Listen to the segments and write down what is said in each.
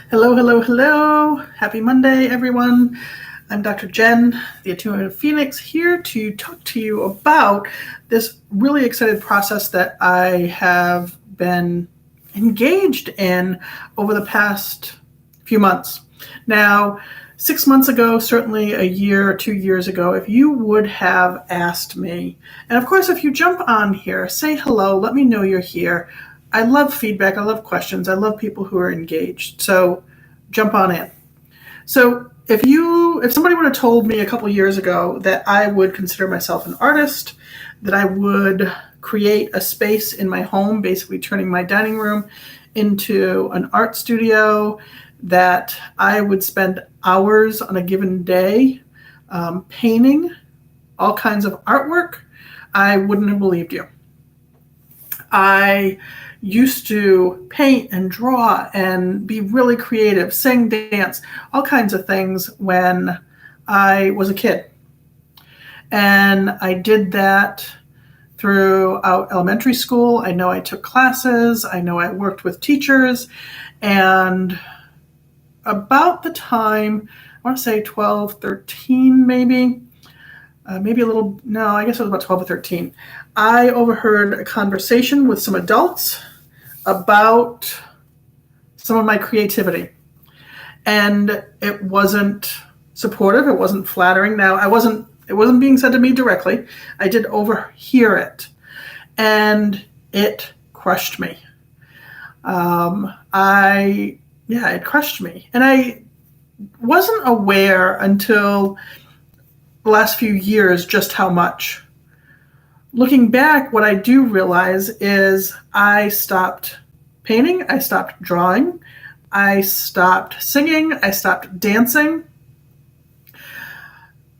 Hello, hello, hello. Happy Monday, everyone. I'm Dr. Jenn, the Attunement of Phoenix, here to talk to you about this really exciting process that I have been engaged in over the past few months. Now, 6 months ago, certainly a year or 2 years ago, if you would have asked me, and of course, if you jump on here, say hello, let me know you're here. I love feedback. I love questions. I love people who are engaged. So jump on in. So if somebody would have told me a couple years ago that I would consider myself an artist, that I would create a space in my home, basically turning my dining room into an art studio, that I would spend hours on a given day painting all kinds of artwork, I wouldn't have believed you. I used to paint and draw and be really creative, sing, dance, all kinds of things when I was a kid. And I did that throughout elementary school. I know I took classes. I know I worked with teachers. And about the time, I want to say 12, 13 maybe, maybe a little, no, I guess it was about 12 or 13. I overheard a conversation with some adults about some of my creativity. And it wasn't supportive. It wasn't flattering. Now, it wasn't being said to me directly. I did overhear it. And it crushed me. It crushed me. And I wasn't aware until the last few years just how much. Looking back, what I do realize is I stopped painting, I stopped drawing, I stopped singing, I stopped dancing.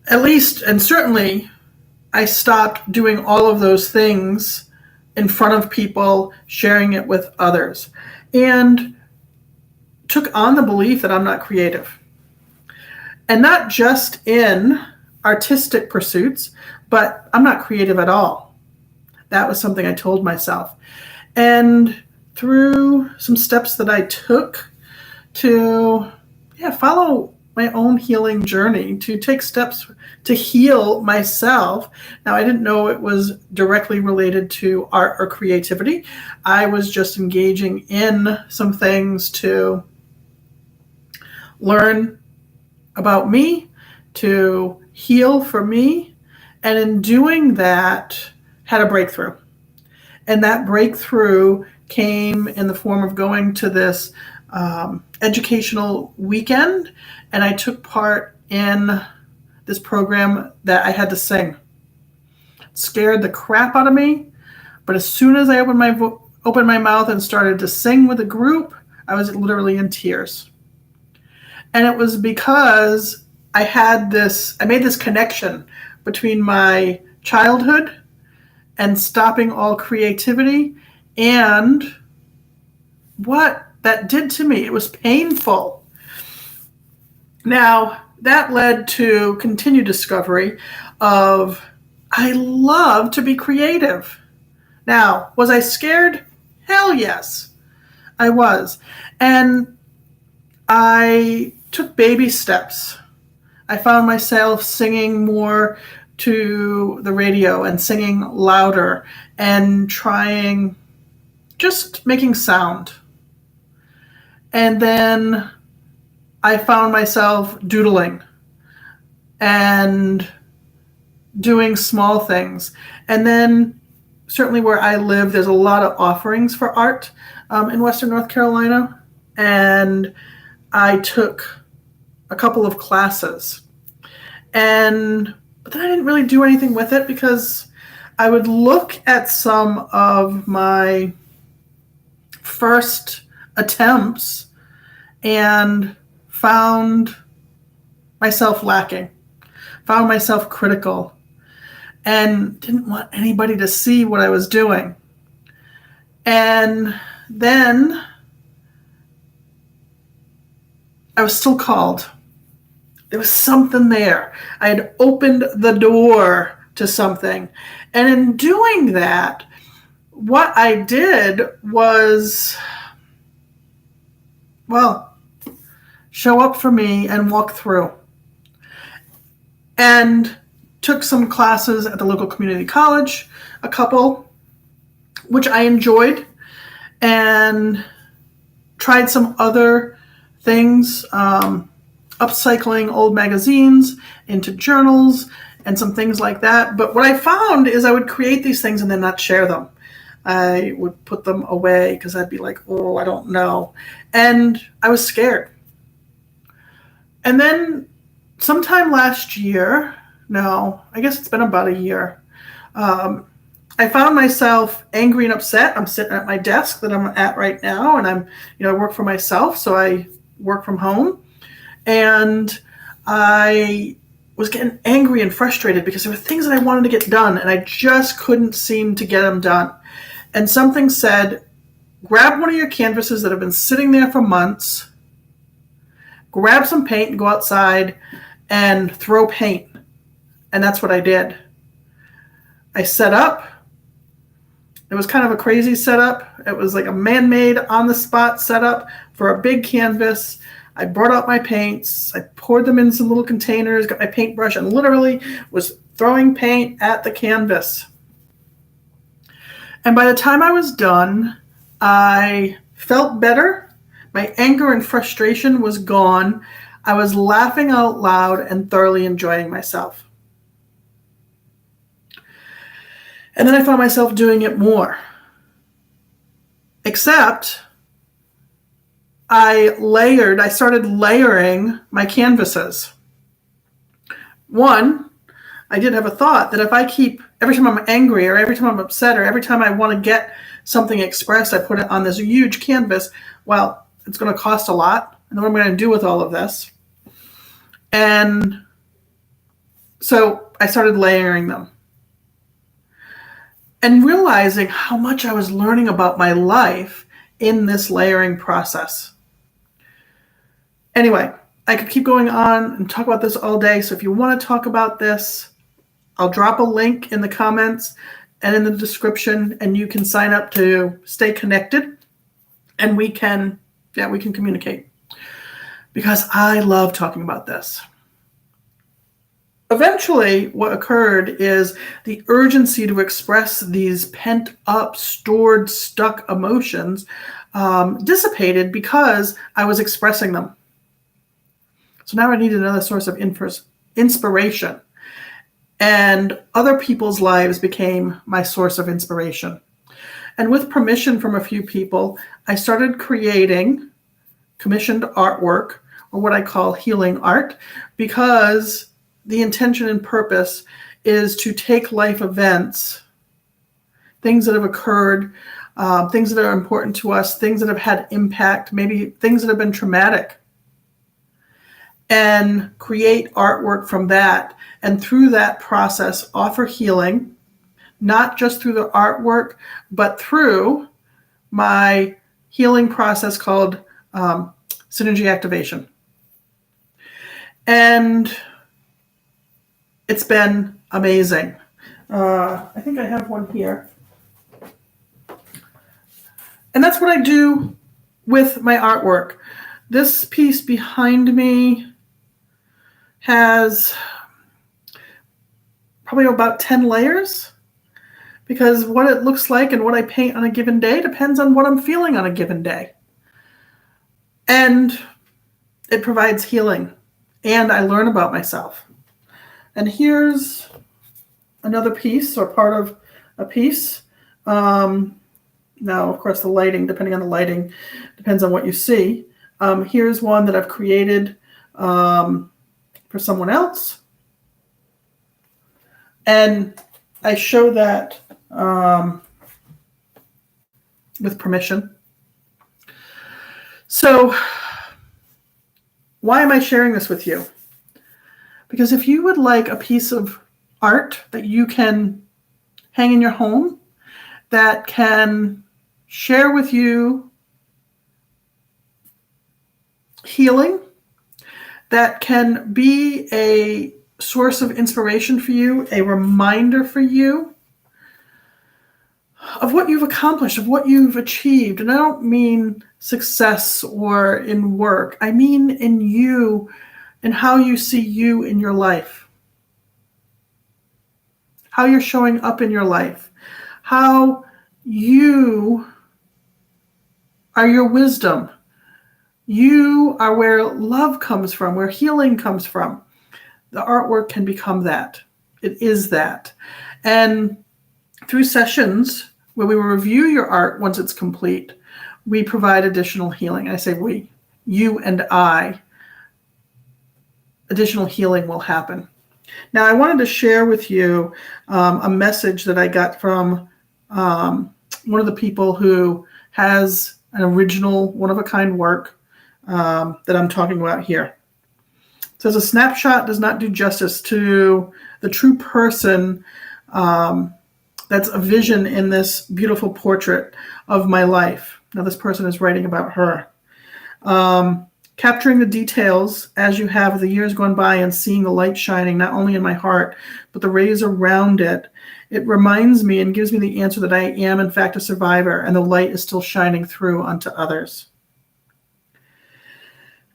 At least, and certainly, I stopped doing all of those things in front of people, sharing it with others, and took on the belief that I'm not creative. And not just in artistic pursuits, but I'm not creative at all. That was something I told myself. And through some steps that I took to follow my own healing journey, to take steps to heal myself. Now, I didn't know it was directly related to art or creativity. I was just engaging in some things to learn about me, to heal for me, and in doing that, had a breakthrough. And that breakthrough came in the form of going to this educational weekend, and I took part in this program that I had to sing. It scared the crap out of me, but as soon as I opened my mouth and started to sing with a group, I was literally in tears. And it was because I made this connection between my childhood and stopping all creativity and what that did to me. It was painful. Now, that led to continued discovery of I love to be creative. Now, was I scared? Hell yes, I was. And I took baby steps. I found myself singing more to the radio and singing louder and trying just making sound. And then I found myself doodling and doing small things. And then certainly where I live, there's a lot of offerings for art in Western North Carolina. And I took a couple of classes. But then I didn't really do anything with it because I would look at some of my first attempts and found myself lacking, found myself critical, and didn't want anybody to see what I was doing. And then I was still called. There was something there. I had opened the door to something. And in doing that, what I did was, show up for me and walk through. And took some classes at the local community college, a couple, which I enjoyed, and tried some other things, upcycling old magazines into journals and some things like that. But what I found is I would create these things and then not share them. I would put them away because I'd be like, oh, I don't know. And I was scared. And then sometime last year, no, I guess it's been about a year, I found myself angry and upset. I'm sitting at my desk that I'm at right now, and I work for myself, so I work from home. And I was getting angry and frustrated because there were things that I wanted to get done, and I just couldn't seem to get them done. And something said, grab one of your canvases that have been sitting there for months, grab some paint and go outside and throw paint. And that's what I did. I set up. It was kind of a crazy setup. It was like a man-made, on-the-spot setup for a big canvas. I brought out my paints. I poured them in some little containers, got my paintbrush, and literally was throwing paint at the canvas. And by the time I was done, I felt better. My anger and frustration was gone. I was laughing out loud and thoroughly enjoying myself. And then I found myself doing it more. Except I started layering my canvases. One, I did have a thought that if I keep, every time I'm angry or every time I'm upset or every time I want to get something expressed, I put it on this huge canvas, well, it's going to cost a lot. And then what am I going to do with all of this? And so I started layering them. And realizing how much I was learning about my life in this layering process. Anyway, I could keep going on and talk about this all day. So if you want to talk about this, I'll drop a link in the comments and in the description, and you can sign up to stay connected, and we can communicate, because I love talking about this. Eventually, what occurred is the urgency to express these pent-up, stored, stuck emotions dissipated because I was expressing them. So now I needed another source of inspiration. And other people's lives became my source of inspiration. And with permission from a few people, I started creating commissioned artwork, or what I call healing art, because the intention and purpose is to take life events, things that have occurred, things that are important to us, things that have had impact, maybe things that have been traumatic, and create artwork from that. And through that process, offer healing, not just through the artwork, but through my healing process called synergy activation. And it's been amazing. I think I have one here. And that's what I do with my artwork. This piece behind me has probably about 10 layers, because what it looks like and what I paint on a given day depends on what I'm feeling on a given day. And it provides healing, and I learn about myself. And here's another piece, or part of a piece. Now, of course, the lighting, depending on the lighting, depends on what you see. Here's one that I've created for someone else. And I show that with permission. So why am I sharing this with you? Because if you would like a piece of art that you can hang in your home, that can share with you healing, that can be a source of inspiration for you, a reminder for you, of what you've accomplished, of what you've achieved. And I don't mean success or in work. I mean in you and how you see you in your life, how you're showing up in your life, how you are your wisdom. You are where love comes from, where healing comes from. The artwork can become that. It is that. And through sessions where we will review your art once it's complete, we provide additional healing. I say we, you and I, additional healing will happen. Now, I wanted to share with you a message that I got from one of the people who has an original, one-of-a-kind work that I'm talking about here. It says, a snapshot does not do justice to the true person that's a vision in this beautiful portrait of my life. Now, this person is writing about her. Capturing the details as you have of the years gone by and seeing the light shining not only in my heart, but the rays around it. It reminds me and gives me the answer that I am, in fact, a survivor, and the light is still shining through onto others.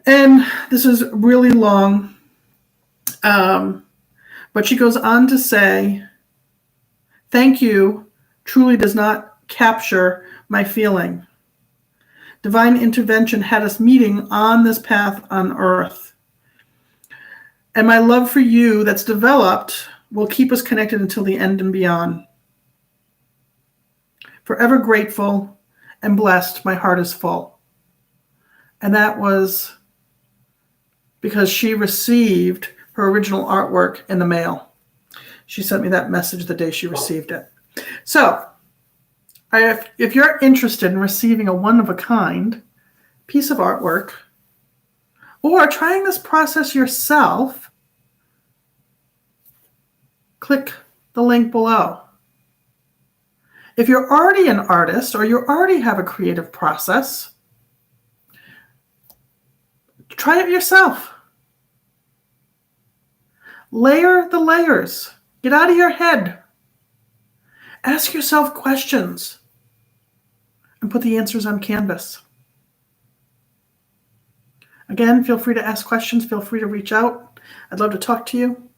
And this is really long, but she goes on to say, thank you truly does not capture my feeling. Divine intervention had us meeting on this path on earth. And my love for you that's developed will keep us connected until the end and beyond. Forever grateful and blessed, my heart is full. And that was because she received her original artwork in the mail. She sent me that message the day she received it. So, if you're interested in receiving a one-of-a-kind piece of artwork or trying this process yourself, click the link below. If you're already an artist or you already have a creative process, try it yourself. Layer the layers. Get out of your head. Ask yourself questions and put the answers on canvas. Again, feel free to ask questions. Feel free to reach out. I'd love to talk to you.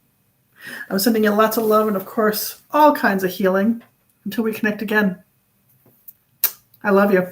I'm sending you lots of love and, of course, all kinds of healing until we connect again. I love you.